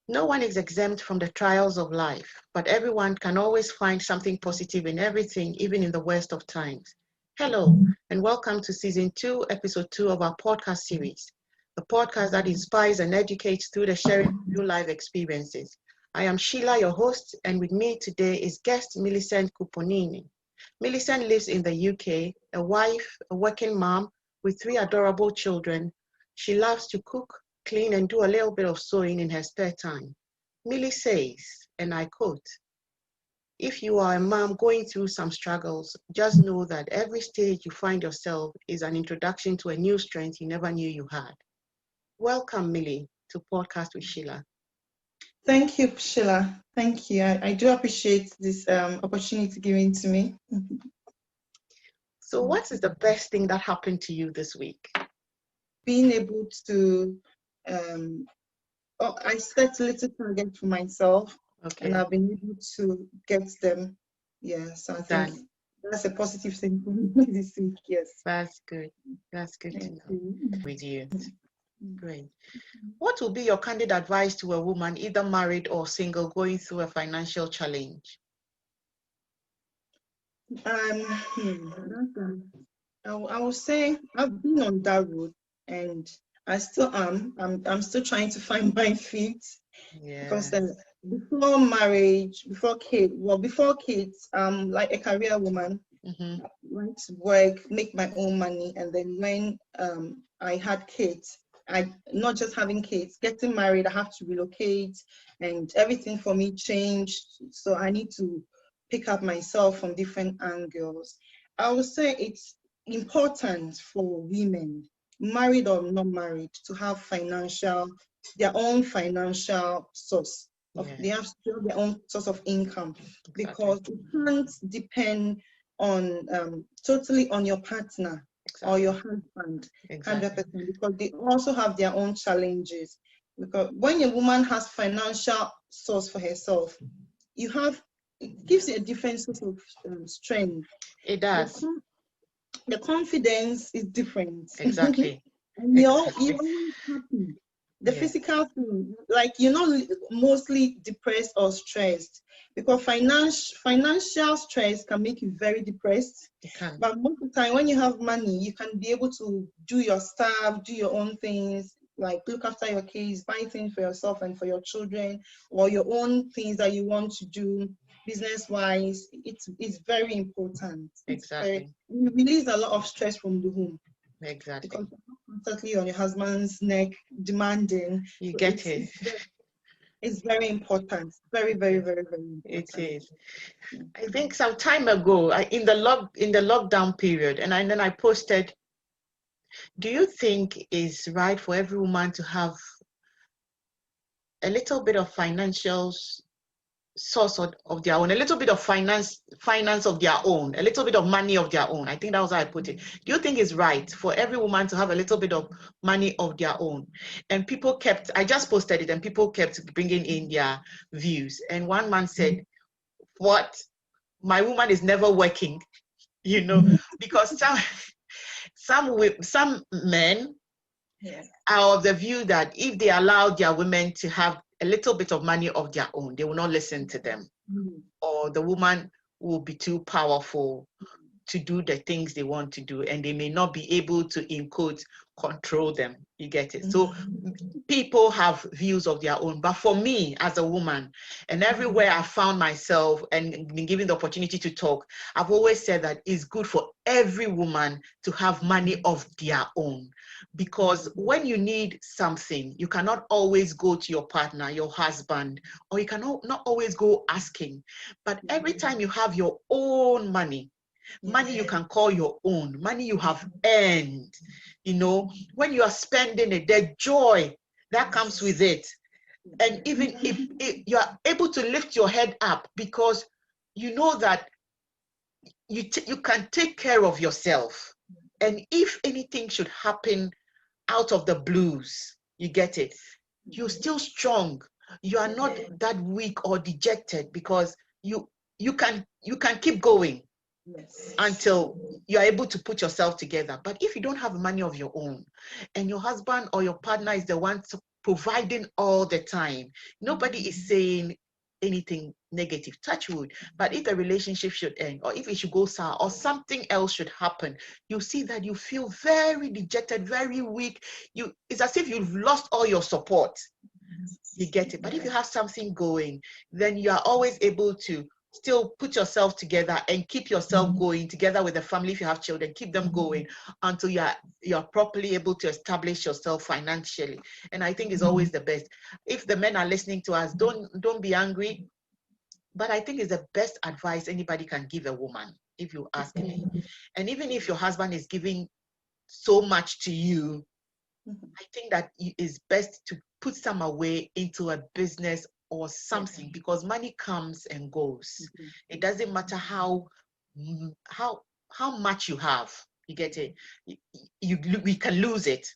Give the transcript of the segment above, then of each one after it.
No one is exempt from the trials of life, but everyone can always find something positive in everything, even in the worst of times. Hello, and welcome to Season 2, Episode 2 of our podcast series, the podcast that inspires and educates through the sharing of real life experiences. I am Sheila, your host, and with me today is guest Millicent Kuponiyi. Millicent lives in the UK, a wife, a working mom with 3 adorable children. She loves to cook, clean, and do a little bit of sewing in her spare time. Millie says, and I quote, "If you are a mom going through some struggles, just know that every stage you find yourself is an introduction to a new strength you never knew you had." Welcome, Millie, to Podcast with Sheila. Thank you, Sheila. Thank you. I do appreciate this opportunity given to me. So what is the best thing that happened to you this week? Being able to, I set little targets for myself, and I've been able to get them. So I think that's a positive thing for me this week. Yes. That's good. That's good to know with you. Great. What would be your candid advice to a woman, either married or single, going through a financial challenge? I would say I've been on that road, and I still am. I'm still trying to find my feet. Because before marriage, before kids, like a career woman. I went to work, make my own money, and then when I had kids, I not just having kids, getting married, I have to relocate, and everything for me changed. So I need to pick up myself from different angles. I would say it's important for women, married or not married, to have their own financial source. They have their own source of income, because you can't depend on totally on your partner or your husband 100%, because they also have their own challenges. Because when a woman has financial source for herself, it gives you a different sort of strength. It does. The confidence is different. Exactly. And you're always happy. The physical thing, like you're not mostly depressed or stressed, because financial stress can make you very depressed. But most of the time, when you have money, you can be able to do your stuff, do your own things, like look after your kids, buy things for yourself and for your children, or your own things that you want to do business-wise. It's very important. Exactly. You release a lot of stress from the home. Exactly. Because you're constantly on your husband's neck demanding. You get it. It's very important. Very, very, very, very important. It is. I think some time ago, in the lockdown period, and then I posted, do you think it's right for every woman to have a little bit of financial source of their own, a little bit of finance of their own, a little bit of money of their own? I think that was how I put it. Do you think it's right for every woman to have a little bit of money of their own? And I just posted it, and people kept bringing in their views. And one man said, "What? My woman is never working," because some men are of the view that if they allow their women to have a little bit of money of their own, they will not listen to them, or the woman will be too powerful to do the things they want to do, and they may not be able to, in quotes, control them. You get it? So people have views of their own. But for me, as a woman, and everywhere I found myself and been given the opportunity to talk, I've always said that it's good for every woman to have money of their own. Because when you need something, you cannot always go to your partner, your husband, or you cannot not always go asking. But every time you have your own money you can call your own, money you have earned, when you are spending it, the joy that comes with it. And even if you are able to lift your head up, because you know that you can take care of yourself. And if anything should happen out of the blues, you get it, you're still strong. You are not that weak or dejected, because you can keep going until you're able to put yourself together. But if you don't have money of your own, and your husband or your partner is the one providing all the time. Nobody is saying anything negative, touch wood. But if the relationship should end, or if it should go sour, or something else should happen, you see that you feel very dejected, very weak. It's as if you've lost all your support. You get it. But if you have something going, then you are always able to still put yourself together and keep yourself going together with the family. If you have children, keep them going until you're properly able to establish yourself financially. And I think it's always the best. If the men are listening to us, don't be angry. But I think it's the best advice anybody can give a woman, if you ask me. And even if your husband is giving so much to you, I think that it is best to put some away into a business or something, because money comes and goes. It doesn't matter how much you have. You get it? We can lose it.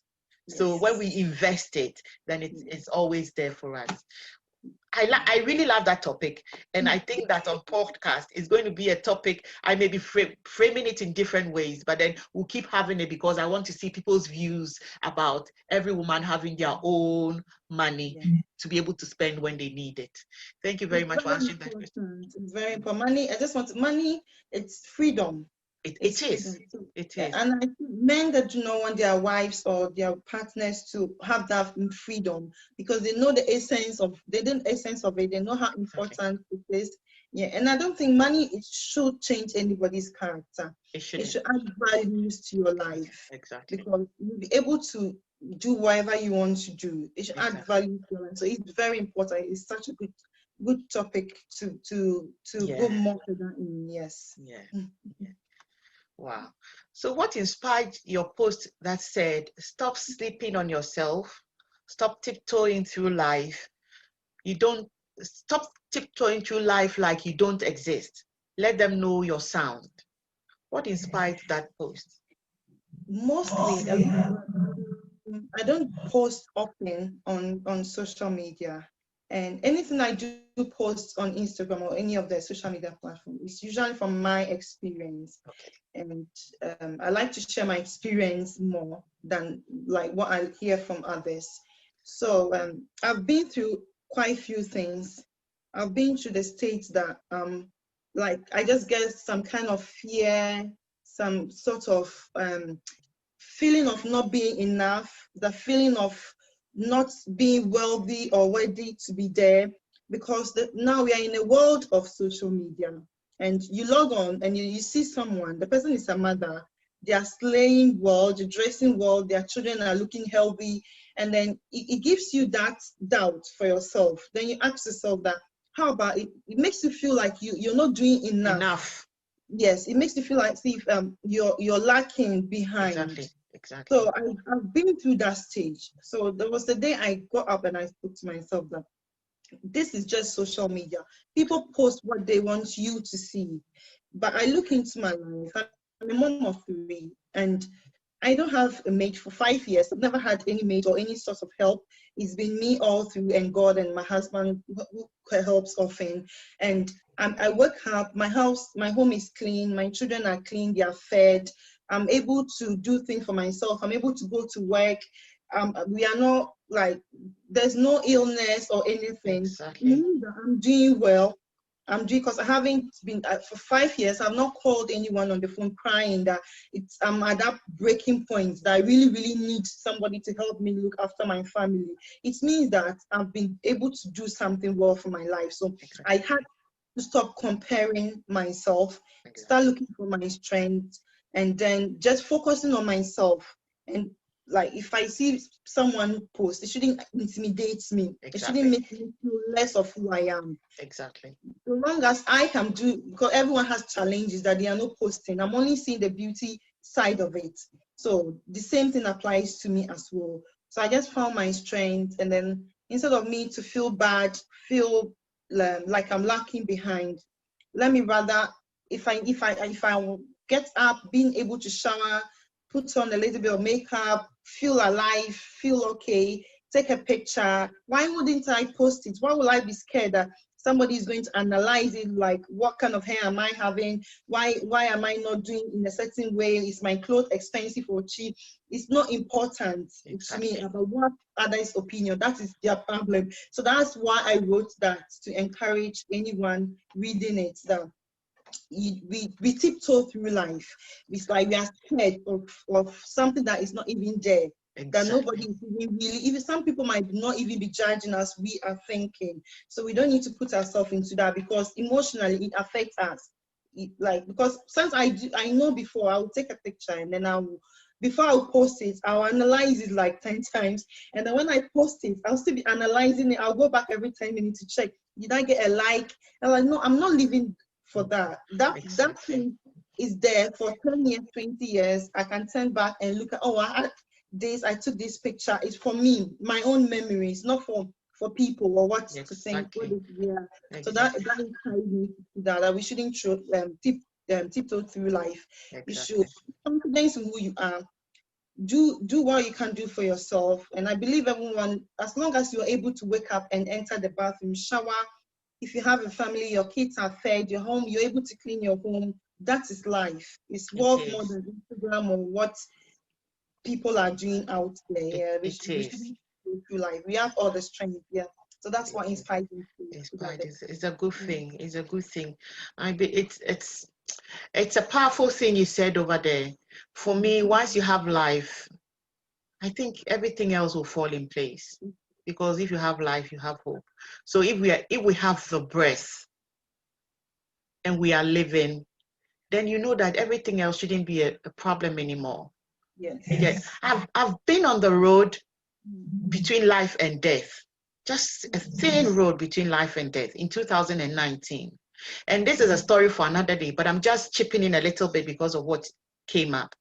So when we invest it, then it's always there for us. I really love that topic, and I think that on podcast is going to be a topic. I may be framing it in different ways, but then we'll keep having it, because I want to see people's views about every woman having their own money to be able to spend when they need it. Thank you very much for answering that question. It's very important. Money, I just want money. It's freedom. It is. And I think men that do not want their wives or their partners to have that freedom, because they know the essence of it. They know how important it is. Yeah, and I don't think money should change anybody's character. It should add values to your life. Exactly. Because you'll be able to do whatever you want to do. It should add value to your life. So it's very important. It's such a good topic to go more further in. Yes. Yeah. Wow. So what inspired your post that said, stop sleeping on yourself, stop tiptoeing through life. Stop tiptoeing through life like you don't exist. Let them know your sound. What inspired that post? Mostly, I don't post often on social media. And anything I do post on Instagram or any of the social media platforms, it's usually from my experience. And I like to share my experience more than like what I hear from others. So I've been through quite a few things. I've been to the states that like I just get some kind of fear, some sort of feeling of not being enough, the feeling of not being wealthy or worthy to be there, because now we are in a world of social media, and you log on and you see someone, the person is a mother, they are slaying well, they're dressing well, their children are looking healthy, and then it gives you that doubt for yourself. Then you ask yourself that, how about it? It makes you feel like you're not doing enough. Yes, it makes you feel like you're lacking behind. Exactly. So I've been through that stage. So there was the day I got up and I spoke to myself that this is just social media. People post what they want you to see. But I look into my life. I'm a mom of 3, and I don't have a mate for 5 years. I've never had any mate or any sort of help. It's been me all through, and God and my husband who helps often. And I wake up, my home is clean, my children are clean, they are fed. I'm able to do things for myself. I'm able to go to work. We are not like, there's no illness or anything. Exactly. I'm doing well. Because I haven't been for 5 years. I've not called anyone on the phone crying that I'm at that breaking point that I really, really need somebody to help me look after my family. It means that I've been able to do something well for my life. So I had to stop comparing myself, start looking for my strengths, and then just focusing on myself. And like, if I see someone post, it shouldn't intimidate me. It shouldn't make me feel less of who I am. Exactly. So long as I can do, because everyone has challenges that they are not posting. I'm only seeing the beauty side of it. So the same thing applies to me as well. So I just found my strength, and then instead of me to feel bad, feel like I'm lacking behind, let me rather, if I get up, being able to shower, put on a little bit of makeup, feel alive, feel okay, take a picture. Why wouldn't I post it? Why would I be scared that somebody is going to analyze it, like, what kind of hair am I having? Why am I not doing in a certain way? Is my clothes expensive or cheap? It's not important to me about what others' opinion. That is their problem. So that's why I wrote that, to encourage anyone reading it, that we tiptoe through life. It's like we are scared of something that is not even there. That nobody is even really, even some people might not even be judging us, we are thinking. So we don't need to put ourselves into that, because emotionally it affects us. Because since I know before, I'll take a picture and then before I'll post it, I'll analyze it like 10 times. And then when I post it, I'll still be analyzing it. I'll go back every 10 minutes to check, did I get a like? And like, no, I'm not living for that. That thing is there for 10 years, 20 years. I can turn back and look at, oh, I took this picture. It's for me, my own memories, not for people or what to think. So that encourages me to do that we shouldn't tiptoe through life. You should confidence in who you are. Do what you can do for yourself. And I believe everyone, as long as you're able to wake up and enter the bathroom, shower, if you have a family, your kids are fed, your home, you're able to clean your home, that is life. It's worth more than Instagram or what people are doing out there. Yeah, we should go through life. We have all the strength. Yeah. So that's what inspires me. It's a good thing. It's a good thing. It's a powerful thing you said over there. For me, once you have life, I think everything else will fall in place. Because if you have life, you have hope. So if we have the breath and we are living, then you know that everything else shouldn't be a problem anymore. Yes. I've been on the road between life and death, just a thin road between life and death in 2019. And this is a story for another day, but I'm just chipping in a little bit because of what came up.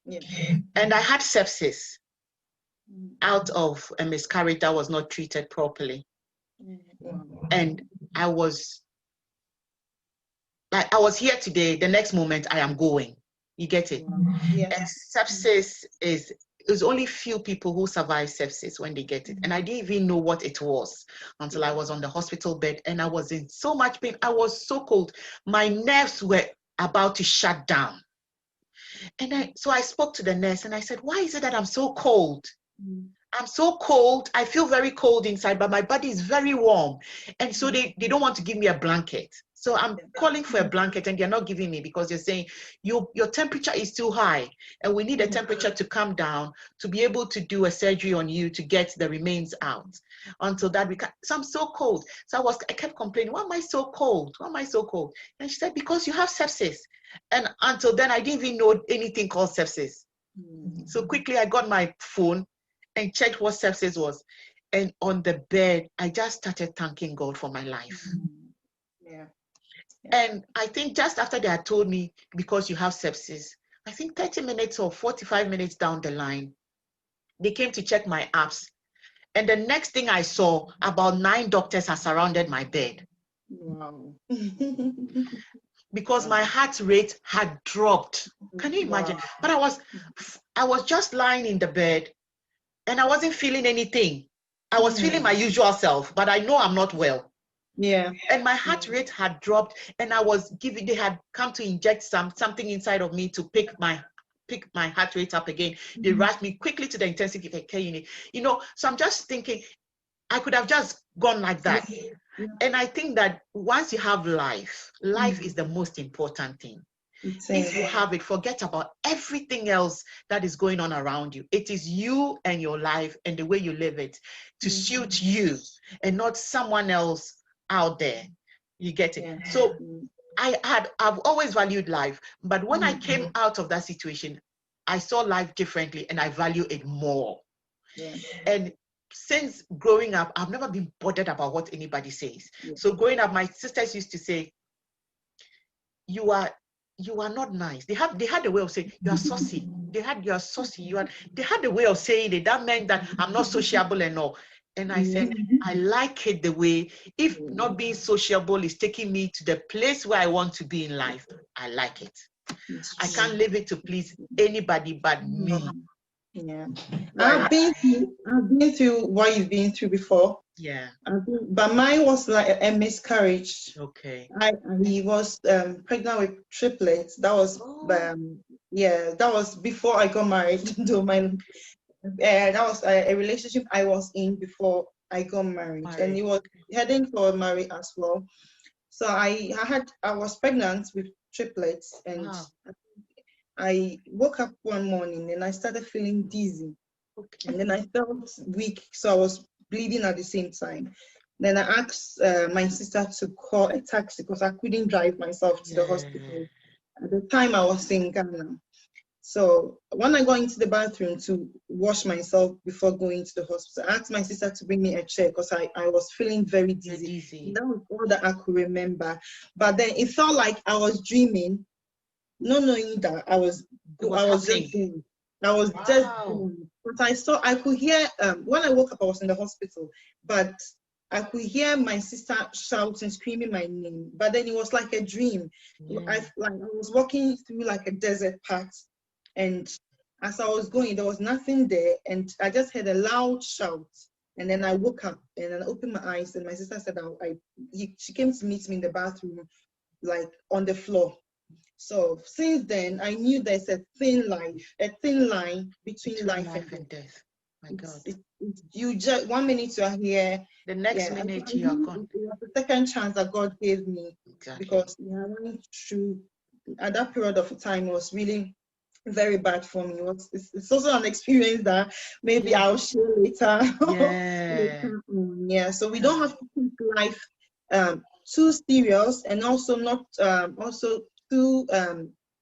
And I had sepsis out of a miscarriage that was not treated properly. And I was here today, the next moment I am going. You get it? And sepsis is only few people who survive sepsis when they get it. And I didn't even know what it was until I was on the hospital bed and I was in so much pain. I was so cold. My nerves were about to shut down. And so I spoke to the nurse and I said, why is it that I'm so cold? I'm so cold. I feel very cold inside, but my body is very warm. And so they don't want to give me a blanket. So I'm calling for a blanket and they're not giving me because they're saying your temperature is too high and we need a temperature to come down to be able to do a surgery on you to get the remains out. Until that we can. So I'm so cold. So I kept complaining, why am I so cold? Why am I so cold? And she said, because you have sepsis. And until then I didn't even know anything called sepsis. So quickly I got my phone and checked what sepsis was. And on the bed, I just started thanking God for my life. And I think just after they had told me, because you have sepsis, I think 30 minutes or 45 minutes down the line, they came to check my apps. And the next thing I saw, about 9 doctors had surrounded my bed. Wow. Because my heart rate had dropped. Can you imagine? But I was just lying in the bed and I wasn't feeling anything. I was feeling my usual self, but I know I'm not well. And my heart rate had dropped and they had come to inject something inside of me to pick my heart rate up again. They rushed me quickly to the intensive care unit. So I'm just thinking, I could have just gone like that. And I think that once you have life is the most important thing. If you have it, forget about everything else that is going on around you. It is you and your life and the way you live it to suit you and not someone else out there. You get it? So I've always valued life, but when I came out of that situation, I saw life differently and I value it more. And since growing up, I've never been bothered about what anybody says. So growing up, my sisters used to say, you are not nice. They had a way of saying, you are saucy. They had the way of saying it. That meant that I'm not sociable and all. And I said, I like it the way, if not being sociable is taking me to the place where I want to be in life, I like it. I can't live it to please anybody but me. Yeah. Right. I've been through what you've been through before. Yeah. But mine was like a miscarriage. Okay. I was pregnant with triplets. That was yeah, that was before I got married. Though that was a relationship I was in before I got married, and it was heading for marriage as well. So I was pregnant with triplets, and Wow. I woke up one morning and I started feeling dizzy, Okay. and then I felt weak, so I was bleeding at the same time. Then I asked my sister to call a taxi because I couldn't drive myself to the hospital. At the time, I was in Ghana. So when I got into the bathroom to wash myself before going to the hospital, I asked my sister to bring me a chair because I was feeling very dizzy. That was all that I could remember. But then it felt like I was dreaming, not knowing that I was just going. I was just going. But I could hear, when I woke up, I was in the hospital, but I could hear my sister shouting, screaming my name. But then it was like a dream. I was walking through like a desert path, and as I was going, there was nothing there, and I just heard a loud shout. And then I woke up and then I opened my eyes, and my sister said, she came to meet me in the bathroom, like on the floor. So since then, I knew there's a thin line between life and death. My God. You just 1 minute you are here, the next minute you are gone. It was the second chance that God gave me, because I went through at that period of time. It was really very bad for me. It's also an experience that maybe I'll share later. Later on. Yeah. So we don't have to take life too serious, and also not also to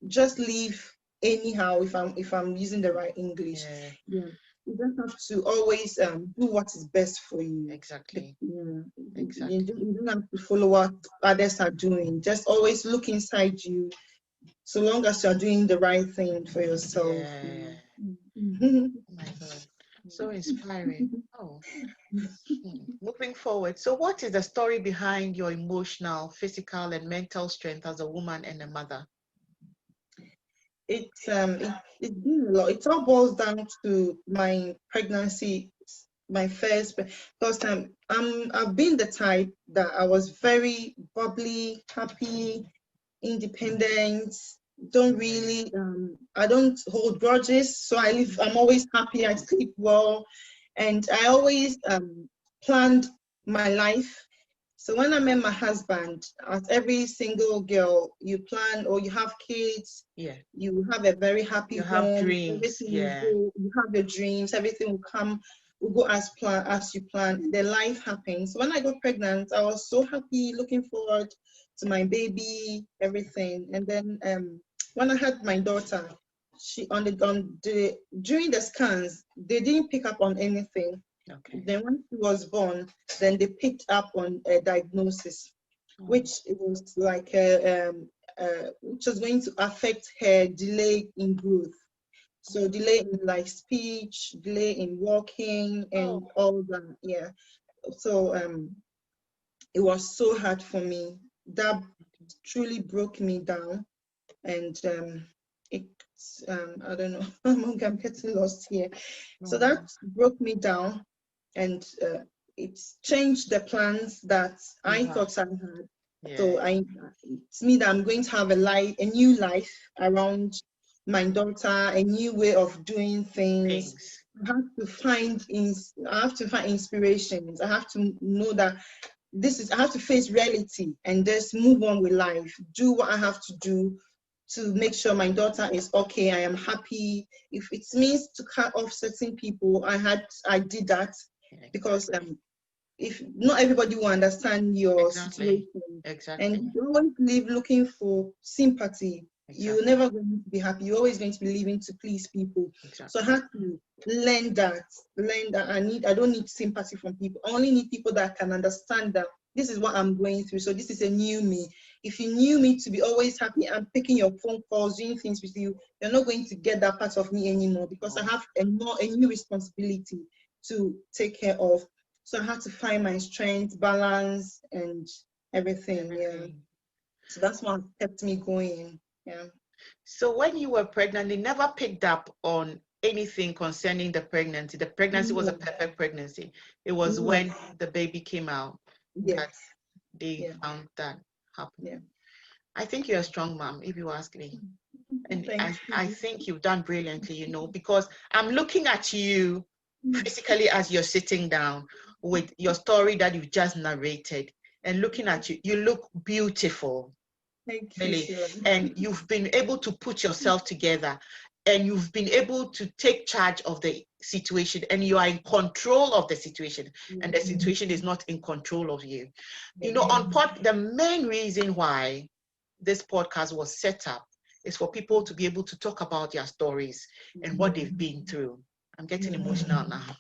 just live anyhow, if I'm using the right English. Yeah. You just have to always do what is best for you. Exactly. Exactly. You don't have to follow what others are doing. Just always look inside you, so long as you're doing the right thing for yourself. Oh my God. So inspiring. Moving forward. So what is the story behind your emotional, physical, and mental strength as a woman and a mother? It's been a lot. It all boils down to my pregnancy, my first, because I've been the type that I was very bubbly, happy, independent. Don't really I don't hold grudges, so I'm always happy. I sleep well, and I always planned my life. So when I met my husband, as every single girl, you plan or you have kids, you have a very happy home. Have dreams, you have your dreams, everything will go as you plan. The life happens. When I got pregnant, I was so happy, looking forward to my baby, everything. And then when I had my daughter, during the scans, they didn't pick up on anything. Then when she was born, then they picked up on a diagnosis, which was like which was going to affect her delay in growth. So delay in like speech, delay in walking, and all that. Yeah. So it was so hard for me. That truly broke me down, and I don't know. I'm getting lost here. So that broke me down, and it's changed the plans that I thought I had. So it's me that I'm going to have a new life around my daughter, a new way of doing things. I have to find inspirations. I have to know that I have to face reality and just move on with life. Do what I have to do to make sure my daughter is okay. I am happy. If it means to cut off certain people, I did that, because if not everybody will understand your situation, and you always live looking for sympathy. You're never going to be happy. You're always going to be living to please people. So I have to learn that. I don't need sympathy from people. I only need people that can understand that this is what I'm going through. So this is a new me. If you knew me to be always happy and picking your phone calls, doing things with you, you're not going to get that part of me anymore, because I have a new responsibility to take care of. So I had to find my strength, balance, and everything. Yeah. So that's what kept me going. Yeah. So when you were pregnant, they never picked up on anything concerning the pregnancy. The pregnancy was a perfect pregnancy. It was when the baby came out that they found that happened. I think you're a strong mom, if you ask me. And I think you've done brilliantly, you know, because I'm looking at you physically as you're sitting down with your story that you've just narrated, and looking at you, you look beautiful. Thank Millie, you. and you've been able to put yourself together, and you've been able to take charge of the situation, and you are in control of the situation, and the situation is not in control of you. You know, the main reason why this podcast was set up is for people to be able to talk about their stories and what they've been through. I'm getting emotional now.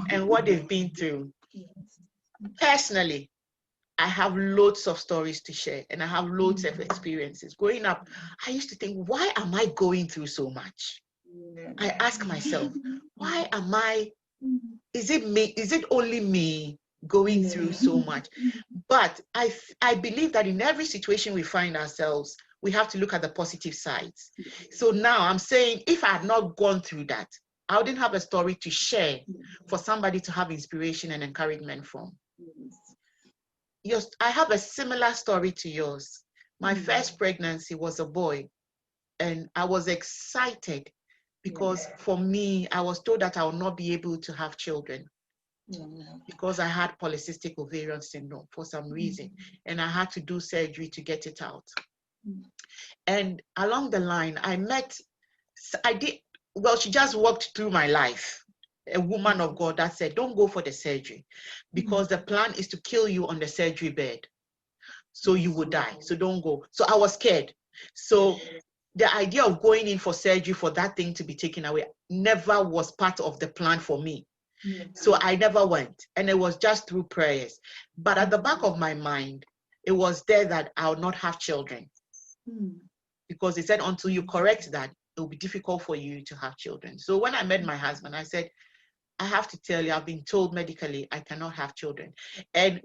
And what they've been through. Personally, I have loads of stories to share, and I have loads of experiences. Growing up, I used to think, why am I going through so much? I ask myself, why am I, is it me, is it only me going through so much? But I believe that in every situation we find ourselves, we have to look at the positive sides. So now I'm saying, if I had not gone through that, I wouldn't have a story to share for somebody to have inspiration and encouragement from. I have a similar story to yours. My first pregnancy was a boy, and I was excited because for me, I was told that I would not be able to have children because I had polycystic ovarian syndrome for some reason, and I had to do surgery to get it out. And along the line, she just walked through my life. A woman of God that said, don't go for the surgery because the plan is to kill you on the surgery bed. So you will die. So don't go. So I was scared. So the idea of going in for surgery for that thing to be taken away never was part of the plan for me. So I never went. And it was just through prayers. But at the back of my mind, it was there that I would not have children. Because they said, until you correct that, it will be difficult for you to have children. So when I met my husband, I said, I have to tell you, I've been told medically I cannot have children. And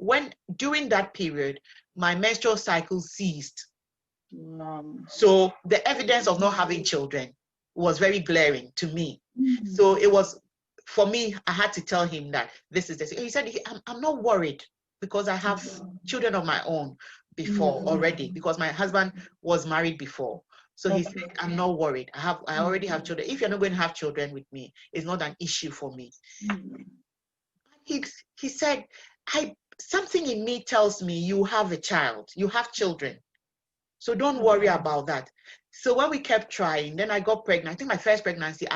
during that period, my menstrual cycle ceased. So the evidence of not having children was very glaring to me. So it was, for me, I had to tell him that this is this. He said, I'm not worried because I have children of my own before already, because my husband was married before. So he said, I'm not worried. I already have children. If you're not going to have children with me, it's not an issue for me. He said, something in me tells me you have a child, you have children. So don't worry about that. So when we kept trying, then I got pregnant. I think my first pregnancy,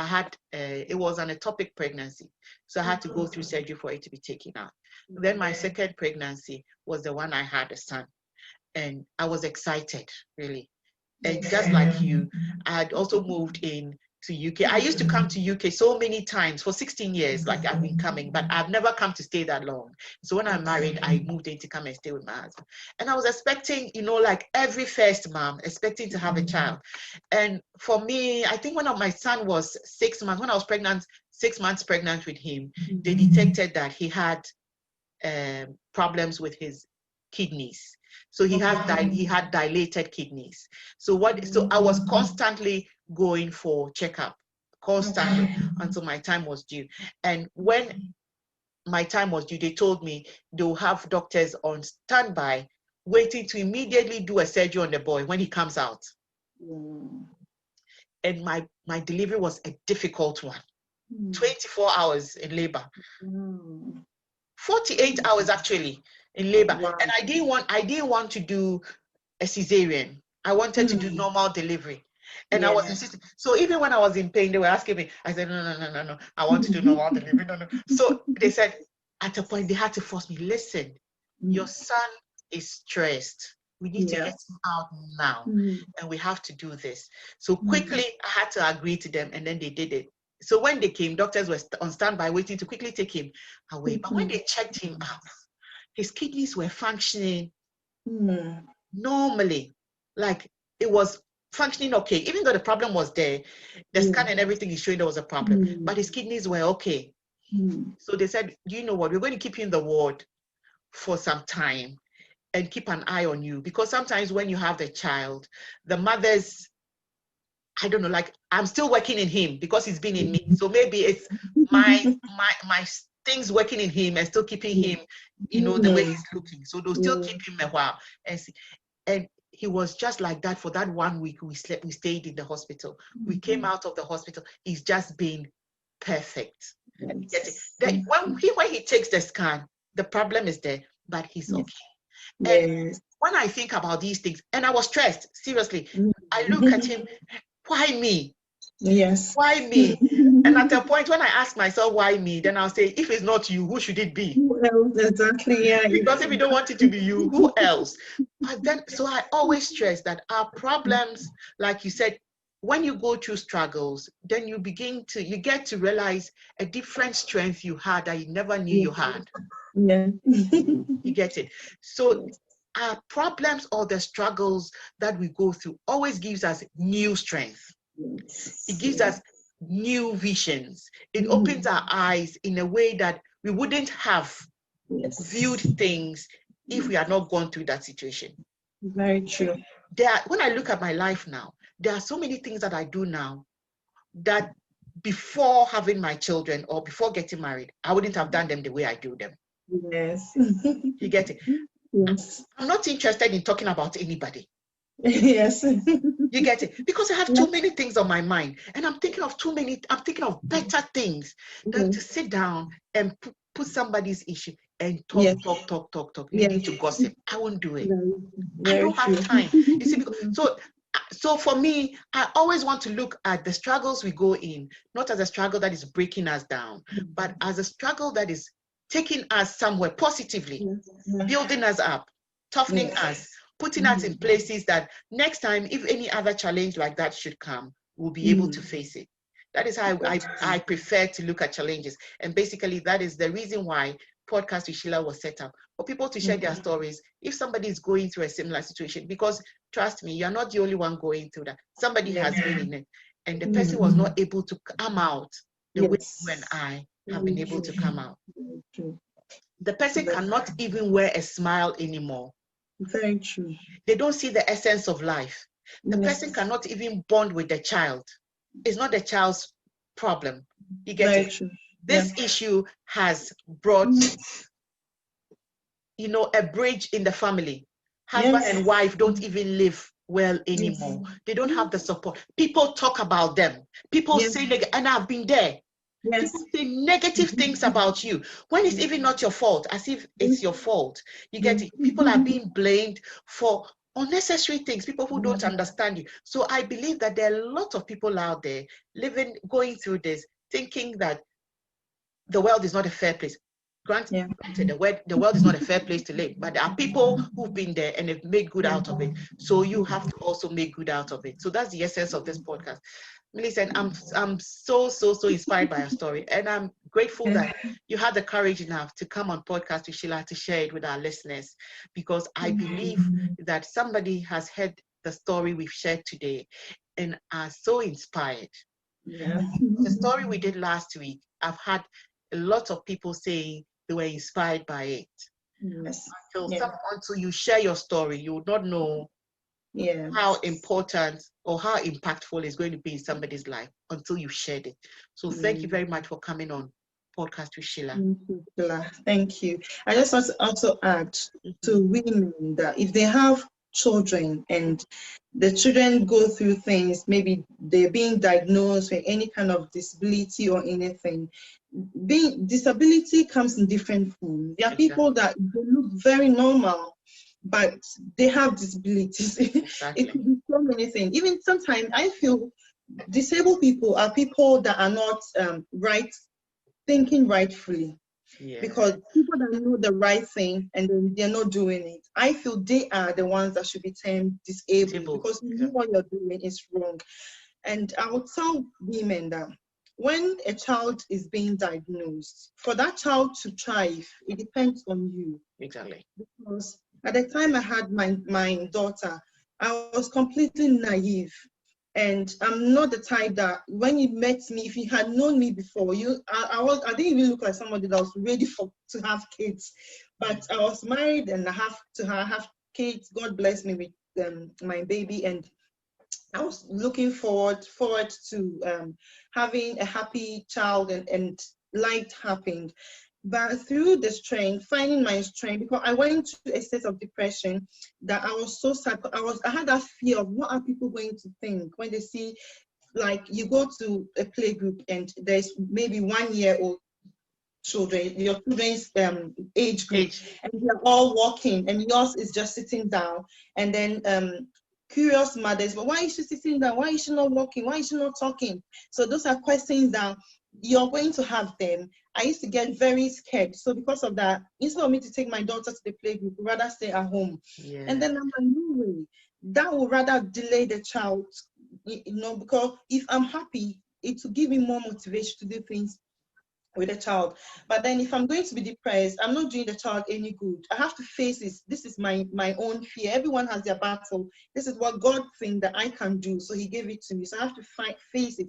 it was an ectopic pregnancy. So I had to go through surgery for it to be taken out. Then my second pregnancy was the one I had a son. And I was excited, really. And just like you, I had also moved in to UK. I used to come to UK so many times for 16 years, like I've been coming, but I've never come to stay that long. So when I'm married, I moved in to come and stay with my husband. And I was expecting, like every first mom, expecting to have a child. And for me, I think when my son was 6 months, when I was pregnant, 6 months pregnant with him, they detected that he had problems with his kidneys. So he had dilated kidneys. So I was constantly going for checkup, constantly until my time was due. And when my time was due, they told me they'll have doctors on standby waiting to immediately do a surgery on the boy when he comes out. And my delivery was a difficult one. 24 hours in labor. 48 hours actually in labor. And I didn't want to do a cesarean. I wanted to do normal delivery. And I was insisting. So even when I was in pain, they were asking me, I said, no, I want to do normal delivery. No. So they said, at a point, they had to force me, listen, your son is stressed. We need to get him out now. And we have to do this. So quickly, I had to agree to them, and then they did it. So when they came, doctors were on standby waiting to quickly take him away. But when they checked him out, his kidneys were functioning normally. Like it was functioning okay. Even though the problem was there, the scan and everything is showing there was a problem, but his kidneys were okay. So they said, you know what, we're going to keep you in the ward for some time and keep an eye on you. Because sometimes when you have the child, the mothers I don't know, like I'm still working in him because he's been in me. So maybe it's my things working in him and still keeping him, the way he's looking. So they'll still keep him a while and see. And he was just like that for that 1 week. We stayed in the hospital. We came out of the hospital. He's just been perfect. Yes. Then when he takes the scan, the problem is there, but he's okay. Yes. And when I think about these things, and I was stressed, seriously, I look at him, why me? Yes. Why me? And at a point when I ask myself why me, then I'll say, if it's not you, who should it be? Who else? Exactly. Yeah. Because if you don't want it to be you, who else? But then, so I always stress that our problems, like you said, when you go through struggles, then you get to realize a different strength you had that you never knew you had. Yeah. You get it? So our problems or the struggles that we go through always gives us new strength. It gives us new visions. It opens our eyes in a way that we wouldn't have viewed things if we had not gone through that situation. Very true. When I look at my life now, there are so many things that I do now that before having my children or before getting married, I wouldn't have done them the way I do them. Yes. You get it? Yes. I'm not interested in talking about anybody. Yes. You get it? Because I have too many things on my mind and I'm thinking of better things than to sit down and put somebody's issue and talk, leading to gossip. I won't do it. I don't have time. You see, so for me, I always want to look at the struggles we go in, not as a struggle that is breaking us down, but as a struggle that is taking us somewhere positively, building us up, toughening us, putting us in places that next time, if any other challenge like that should come, we'll be able to face it. That is how I prefer to look at challenges. And basically, that is the reason why Podcast with Sheila was set up, for people to share their stories. If somebody is going through a similar situation, because trust me, you're not the only one going through that. Somebody has been in it, and the person was not able to come out the way you and I have been able to come out. The person cannot even wear a smile anymore. Very true. They don't see the essence of life. The person cannot even bond with the child. It's not the child's problem. You get it? True. This issue has brought, a bridge in the family. Husband and wife don't even live well anymore. They don't have the support. People talk about them. People say, and I've been there. People say negative things about you when it's even not your fault, as if it's your fault. You get it? People are being blamed for unnecessary things, people who don't understand you. So I believe that there are a lot of people out there going through this, thinking that the world is not a fair place. Granted, the world is not a fair place to live, but there are people who've been there and have made good out of it. So you have to also make good out of it. So that's the essence of this podcast. Millicent, I'm so inspired by your story, and I'm grateful that you had the courage enough to come on Podcast with Sheila to share it with our listeners, because I believe that somebody has heard the story we've shared today and are so inspired. The story we did last week, I've had a lot of people saying they were inspired by it. Until you share your story, you would not know how important or how impactful it's going to be in somebody's life until you've shared it. So thank you very much for coming on Podcast with Sheila. Thank you. I just want to also add to women that if they have children and the children go through things, maybe they're being diagnosed with any kind of disability or anything, disability comes in different forms. There are people that they look very normal, but they have disabilities. It could be so many things. Even sometimes I feel disabled people are people that are not thinking rightfully. Because people that know the right thing and then they're not doing it, I feel they are the ones that should be termed disabled, because you know what you're doing is wrong. And I would tell women that when a child is being diagnosed, for that child to thrive, it depends on you. Exactly. Because at the time I had my daughter, I was completely naive. And I'm not the type that when you met me, if you had known me before, I didn't even look like somebody that was ready to have kids. But I was married and I have kids. God bless me with my baby. And I was looking forward to having a happy child, and life happened. But through the strength, finding my strength, because I went to a state of depression that I was so sad. I had that fear of what are people going to think when they see, like, you go to a play group and there's maybe 1 year old children, your children's age group, and they're all walking, and yours is just sitting down. And then curious mothers, but why is she sitting down? Why is she not walking? Why is she not talking? So those are questions that you're going to have them. I used to get very scared. So because of that, instead of me to take my daughter to the play group, rather stay at home. Yeah. And then I'm like, no way. That will rather delay the child, because if I'm happy, it will give me more motivation to do things with a child. But then if I'm going to be depressed, I'm not doing the child any good. I have to face this. This is my own fear. Everyone has their battle. This is what God thinks that I can do, so he gave it to me. So I have to face it.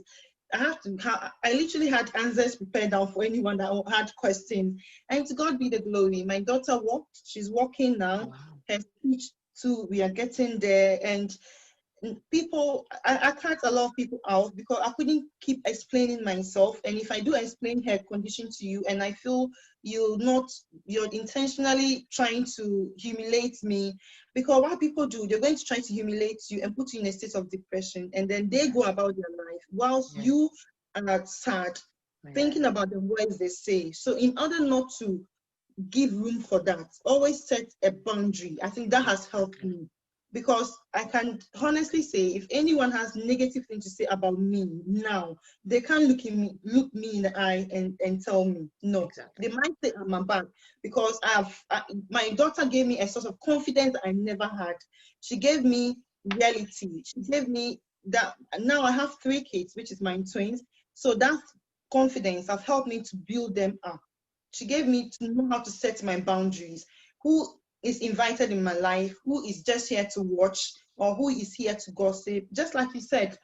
I literally had answers prepared down for anyone that had questions. And to God be the glory. My daughter walked. She's walking now. Wow. Her speech too, we are getting there. And people, I cut a lot of people out because I couldn't keep explaining myself. And if I do explain her condition to you and I feel you're intentionally trying to humiliate me, because what people do, they're going to try to humiliate you and put you in a state of depression, and then they go about their life whilst you are sad, thinking about the words they say. So in order not to give room for that, always set a boundary. I think that has helped me. Because I can honestly say, if anyone has negative things to say about me now, they can't look me in the eye and tell me no. Exactly. They might say I'm bad, because my daughter gave me a source of confidence I never had. She gave me reality. She gave me that. Now I have 3 kids, which is my twins. So that confidence has helped me to build them up. She gave me to know how to set my boundaries. Who is invited in my life, who is just here to watch, or who is here to gossip. Just like you said,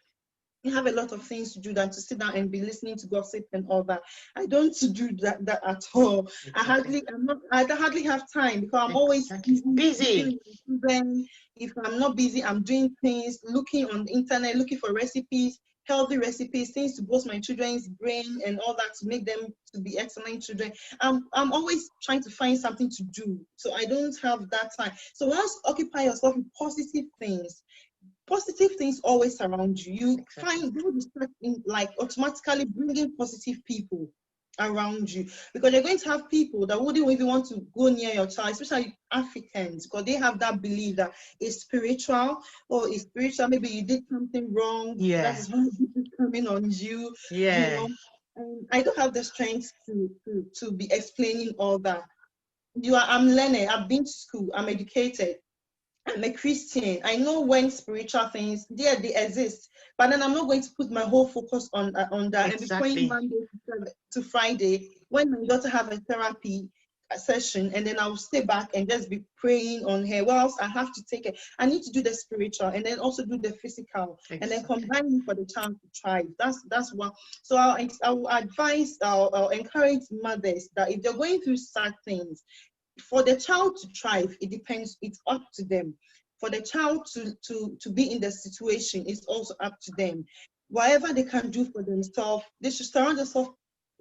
you have a lot of things to do than to sit down and be listening to gossip and all that. I don't do that at all. Exactly. I hardly have time, because I'm always busy. If I'm not busy, I'm doing things, looking on the internet, looking for recipes, healthy recipes, things to boost my children's brain and all that, to make them to be excellent children. I'm always trying to find something to do, so I don't have that time. So once occupy yourself with positive things always surround you. You find you start like automatically bringing positive people around you, because you're going to have people that wouldn't even want to go near your child, especially Africans, because they have that belief that it's spiritual, or it's spiritual, maybe you did something wrong, that is when this is coming on you. You know, and I don't have the strength to be explaining all that. I'm learning, I've been to school, I'm educated, I'm a Christian. I know when spiritual things, they exist, but then I'm not going to put my whole focus on that and be praying Monday to Friday when my daughter have a therapy session, and then I'll stay back and just be praying on her. Whilst I have to take it, I need to do the spiritual and then also do the physical, and then combine for the child to thrive. That's one. So I'll advise, I'll encourage mothers that if they're going through sad things, for the child to thrive, it depends, it's up to them. For the child to be in the situation, it's also up to them. Whatever they can do for themselves, they should surround themselves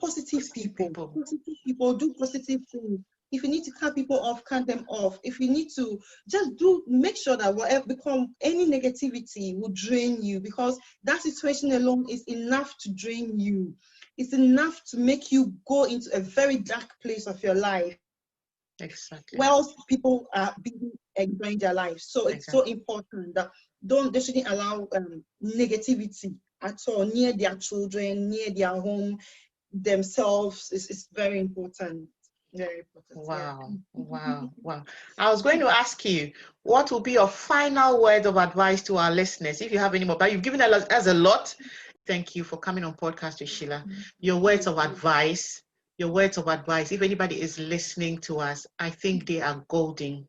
positive people. Positive people, do positive things. If you need to cut people off, cut them off. If you need to just make sure that whatever become any negativity will drain you, because that situation alone is enough to drain you. It's enough to make you go into a very dark place of your life. Whilst people are enjoying their life. So it's so important that they shouldn't allow negativity at all near their children, near their home, themselves. It's very important. Very important. Wow. I was going to ask you, what will be your final word of advice to our listeners, if you have any more, but you've given us a lot. Thank you for coming on podcast with Sheila. Your words of advice. If anybody is listening to us, I think they are golden.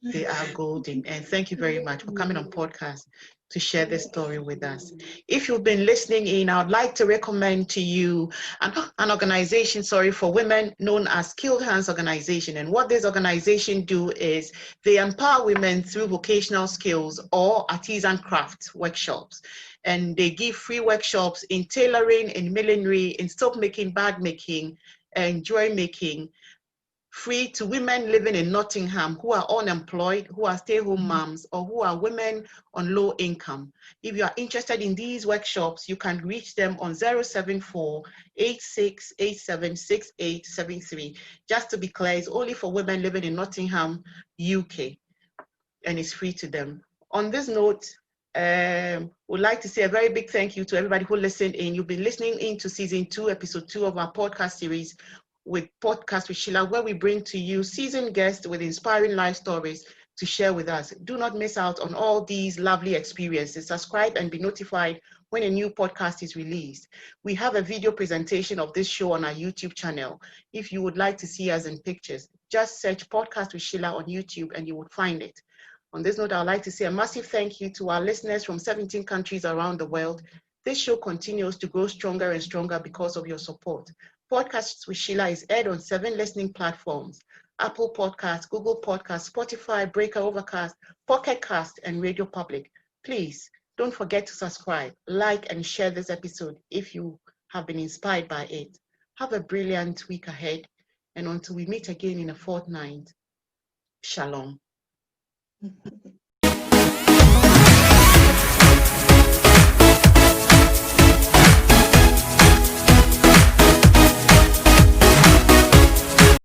And thank you very much for coming on podcast to share this story with us. If you've been listening in, I would like to recommend to you an organization, for women known as Skilled Hands Organization. And what this organization do is they empower women through vocational skills or artisan craft workshops. And they give free workshops in tailoring, in millinery, in soap making, bag making, and jewelry making, free to women living in Nottingham who are unemployed, who are stay-home moms, or who are women on low income. If you are interested in these workshops, you can reach them on 074-8687-6873. Just to be clear, it's only for women living in Nottingham, UK, and it's free to them. On this note, would like to say a very big thank you to everybody who listened in. You've been listening in to season 2, episode 2 of our podcast series with Podcast with Sheila, where we bring to you seasoned guests with inspiring life stories to share with us. Do not miss out on all these lovely experiences. Subscribe and be notified when a new podcast is released. We have a video presentation of this show on our YouTube channel. If you would like to see us in pictures, just search Podcast with Sheila on YouTube and you will find it. On this note, I'd like to say a massive thank you to our listeners from 17 countries around the world. This show continues to grow stronger and stronger because of your support. Podcasts with Sheila is aired on 7 listening platforms: Apple Podcasts, Google Podcasts, Spotify, Breaker, Overcast, Pocket Cast, and Radio Public. Please don't forget to subscribe, like, and share this episode if you have been inspired by it. Have a brilliant week ahead, and until we meet again in a fortnight, Shalom.